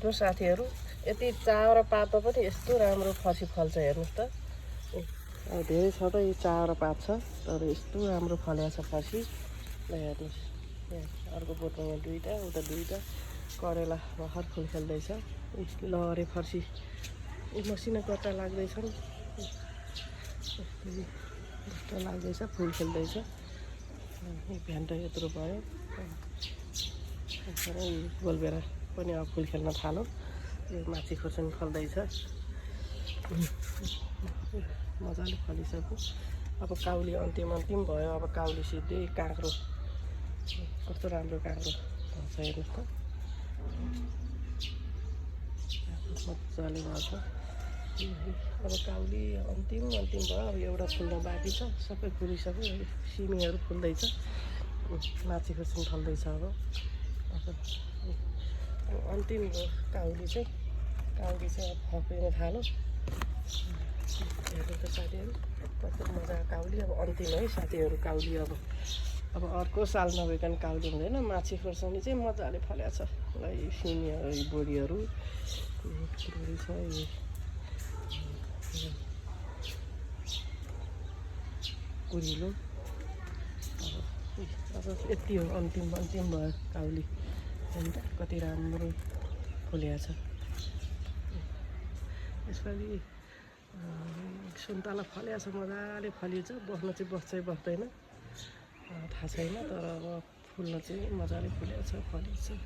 हेर्नु साथीहरू, यति चारो पातमा पनि यस्तो राम्रो फसी फल्छ हेर्नुहोस् त। अब धेरै छ त यो चारो पात छ, तर यस्तो राम्रो फलेको छ फसी। ल हेर्नुहोस्, यहाँ अर्को बोटमा यहाँ दुईवटा, उता दुईवटा करेला भर्खर फुल खेल्दैछ। लहरे फर्सी मसिनो गट्टा लाग्दैछन्, गट्टा लाग्दैछ, फुल खेल्दैछ। भ्यान्टा यत्रो भयो, गोलबेरा पनि अब फुल खेल्न थाल्यो। यो माथि खोर्सानी फल्दैछ, मजाले फलिसक्यो। अब काउली अन्तिम भयो। अब काउली सिधै काँक्रो, कस्तो राम्रो काँक्रो छ हेर्नुहोस् त, मजाले भएको छ। अब काउली अन्तिम भयो। अब एउटा फुल्न बाँकी छ, सबै फुलिसक्यो। सिमीहरू फुल्दैछ, माथि खोर्सानी फल्दैछ। अब अन्तिम हो काउली चाहिँ। अब फपिन थाल्यो। हेर्नु त साथीहरू, कस्तो मजाको काउली। अब अन्तिम है साथीहरू काउली। अब अर्को साल नभइकन काउली हुँदैन। माछी खोर्सानी चाहिँ मजाले फलेको छ। ल यी सिमीहरू, यी बोडीहरू, बोडी छ, कुरिलो। अब यति हो, अन्तिम भयो काउली। अन्त कति राम्रो फुलेको छ। यसपालि सुन्तला फलेको छ, मजाले फलिन्छ। बस्न चाहिँ बस्दैन थाहा छैन, तर अब फुल्न चाहिँ मजाले फुलेको छ, फलिन्छ।